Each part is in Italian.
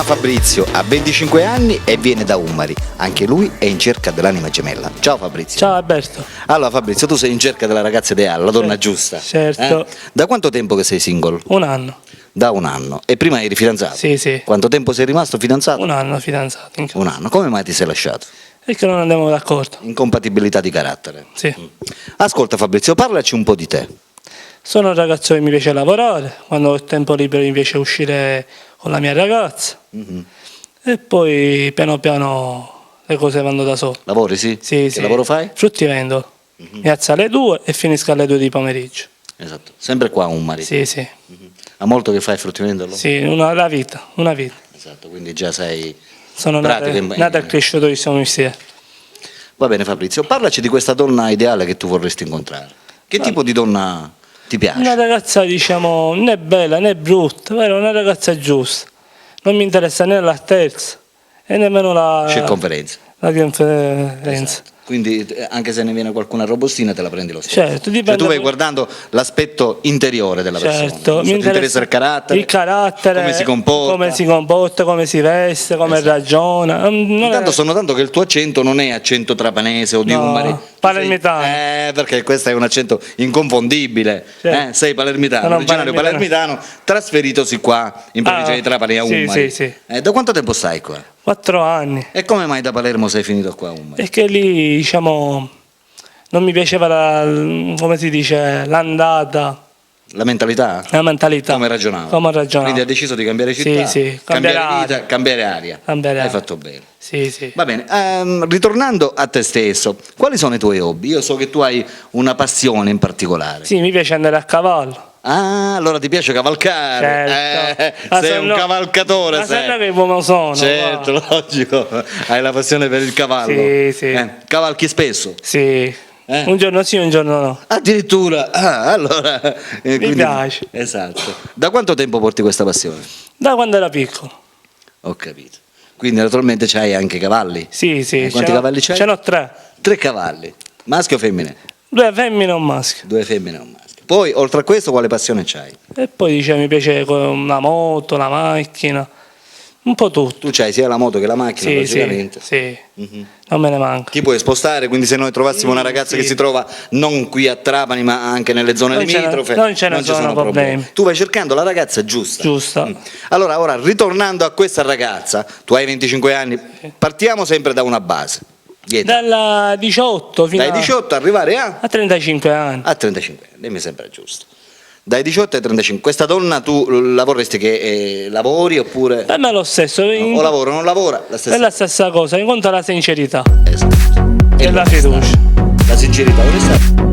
Fabrizio ha 25 anni e viene da Umari. Anche lui è in cerca dell'anima gemella. Ciao Fabrizio. Ciao Alberto. Allora Fabrizio, tu sei in cerca della ragazza ideale, la donna giusta. Certo. Da quanto tempo che sei single? Un anno. Da un anno. E prima eri fidanzato? Sì. Quanto tempo sei rimasto fidanzato? Un anno fidanzato. Un anno. Come mai ti sei lasciato? Perché non andiamo d'accordo. Incompatibilità di carattere. Sì. Ascolta Fabrizio, parlaci un po' di te. Sono un ragazzo che mi piace lavorare, quando ho il tempo libero mi piace uscire con la mia ragazza e poi piano piano le cose vanno da sole. Lavori, sì? Sì. Che lavoro fai? Fruttivendolo. Mi alzo alle 2 e finisco alle 2 di pomeriggio. Esatto. Sempre qua a Umari? Sì. Ha molto che fai fruttivendolo? Sì, una vita. Esatto, quindi già sei... Sono nato e cresciuto insieme. Va bene Fabrizio, parlaci di questa donna ideale che tu vorresti incontrare. Che tipo di donna ti piace? Una ragazza, diciamo, né bella né brutta, però una ragazza giusta. Non mi interessa né la terza e nemmeno la Circonferenza. conferenza. Esatto. Quindi anche se ne viene qualcuna robustina te la prendi lo stesso. Certo, dipende. Cioè, tu vai guardando l'aspetto interiore della persona. Certo, Ti interessa il carattere, come si comporta, come si veste, come ragiona. Intanto sto notando che il tuo accento non è accento trapanese o di Umari. Palermitano. Perché questo è un accento inconfondibile. Certo. Sei palermitano, originario palermitano, trasferitosi qua in provincia di Trapani a Umari. Sì. Da quanto tempo stai qua? 4 anni. E come mai da Palermo sei finito qua a Umari? Perché lì, diciamo, non mi piaceva come si dice, l'andata. La mentalità? La mentalità. Come ragionavo? Come ragionavo. Quindi hai deciso di cambiare città? Sì. Cambiare vita, cambiare aria. Hai fatto bene. Sì. Va bene, ritornando a te stesso, quali sono i tuoi hobby? Io so che tu hai una passione in particolare. Sì, mi piace andare a cavallo. Ah, allora ti piace cavalcare? Certo. Sei un cavalcatore, ma sei. sai che uomo sono? Certo, logico. Hai la passione per il cavallo. Sì. Cavalchi spesso? Sì. Un giorno sì, un giorno no. Addirittura, allora... Mi piace. Esatto. Da quanto tempo porti questa passione? Da quando era piccolo. Ho capito. Quindi naturalmente c'hai anche cavalli? Sì. Quanti cavalli c'hai? Ce n'ho 3. 3 cavalli. Maschio o femmine? 2 femmine e un maschio. 2 femmine e un maschio. Poi, oltre a questo, quale passione c'hai? E poi mi piace una moto, la macchina, un po' tutto. Tu c'hai sia la moto che la macchina, praticamente. Sì. Non me ne manca. Ti puoi spostare, quindi se noi trovassimo una ragazza che si trova non qui a Trapani ma anche nelle zone limitrofe, non ce ne sono problemi. Tu vai cercando la ragazza giusta. Giusta. Allora, ora, ritornando a questa ragazza, tu hai 25 anni, partiamo sempre da una base. Dalla 18 fino Dai 18 arrivare a 35 anni. A 35 anni, mi sembra giusto. Dai 18 ai 35, questa donna tu la vorresti che lavori oppure... Per me è lo stesso. O lavora o non lavora, la stessa. È la stessa cosa, incontra la sincerità. Esatto. E la fiducia. La sincerità, onestà.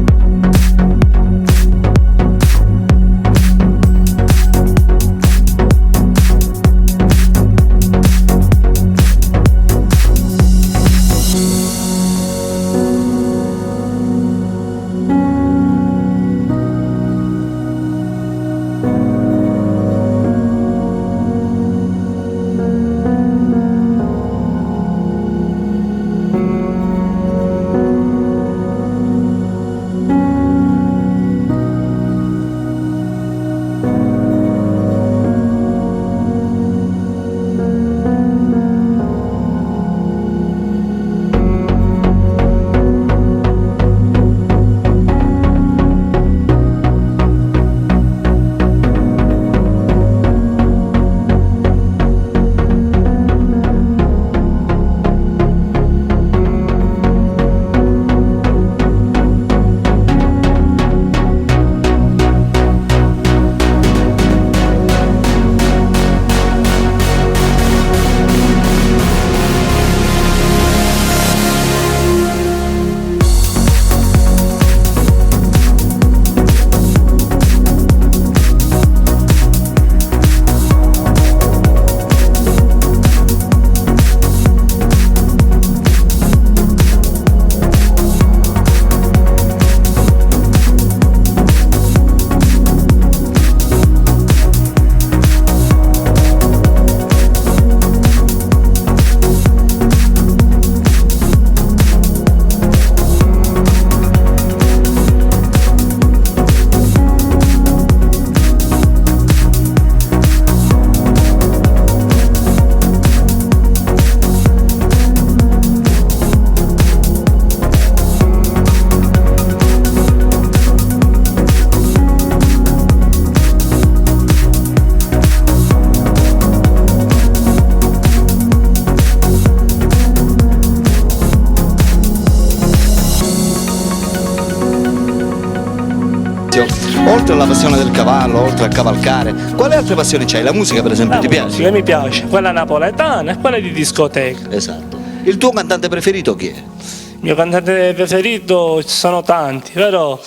oltre alla passione del cavallo, oltre a cavalcare, quali altre passioni c'hai? La musica per esempio ti piace? Che mi piace, quella napoletana e quella di discoteca. Esatto. Il tuo cantante preferito chi è? Il mio cantante preferito ci sono tanti, però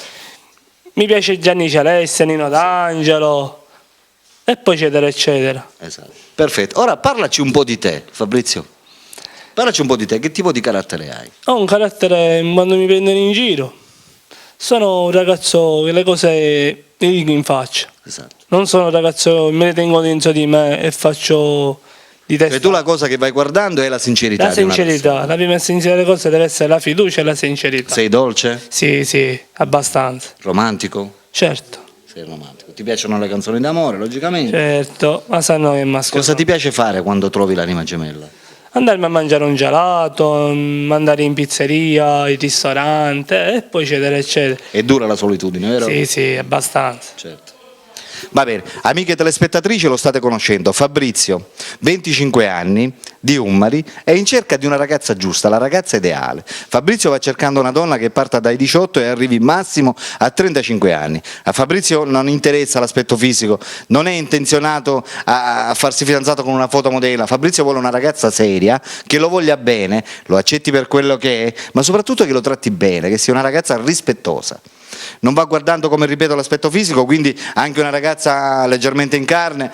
mi piace Gianni Celeste, Nino D'Angelo e poi eccetera eccetera. Esatto. Perfetto. Ora parlaci un po' di te, Fabrizio. Parlaci un po' di te, che tipo di carattere hai? Ho un carattere quando mi prendono in giro. Sono un ragazzo che le cose le dico in faccia. Esatto. Non sono un ragazzo che me ne tengo dentro di me e faccio di testa. Cioè tu la cosa che vai guardando è la sincerità. La di una sincerità, persona. la prima essenza delle cose deve essere la fiducia e la sincerità. Sei dolce? Sì, sì, abbastanza. Romantico? Certo, Sei romantico. Ti piacciono le canzoni d'amore, logicamente? certo, ma sanno che maschera. Cosa ti piace fare quando trovi l'anima gemella? Andarmi a mangiare un gelato, andare in pizzeria, in ristorante e poi eccetera eccetera. È dura la solitudine, vero? Sì, sì, abbastanza. Certo. Va bene, amiche telespettatrici, lo state conoscendo, Fabrizio, 25 anni, di Ummari, è in cerca di una ragazza giusta, la ragazza ideale. Fabrizio va cercando una donna che parta dai 18 e arrivi massimo a 35 anni. A Fabrizio non interessa l'aspetto fisico, non è intenzionato a farsi fidanzato con una fotomodella. Fabrizio vuole una ragazza seria, che lo voglia bene, lo accetti per quello che è, ma soprattutto che lo tratti bene, che sia una ragazza rispettosa. Non va guardando, come ripeto, l'aspetto fisico, quindi anche una ragazza leggermente in carne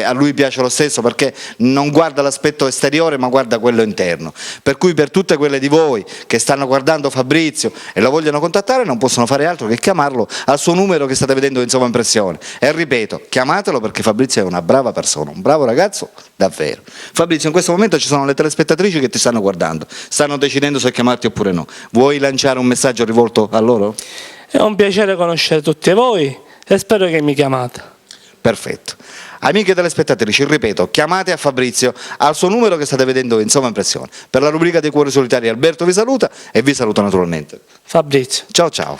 a lui piace lo stesso, perché non guarda l'aspetto esteriore ma guarda quello interno. Per cui per tutte quelle di voi che stanno guardando Fabrizio e lo vogliono contattare non possono fare altro che chiamarlo al suo numero che state vedendo in sovraimpressione. E ripeto, chiamatelo perché Fabrizio è una brava persona, un bravo ragazzo davvero. Fabrizio, in questo momento ci sono le telespettatrici che ti stanno guardando, stanno decidendo se chiamarti oppure no. Vuoi lanciare un messaggio rivolto a loro? È un piacere conoscere tutti voi e spero che mi chiamate. Perfetto. Amiche telespettatrici, ripeto, chiamate a Fabrizio al suo numero che state vedendo in sovraimpressione. Per la rubrica dei cuori solitari Alberto vi saluta e vi saluto naturalmente. Fabrizio. Ciao ciao.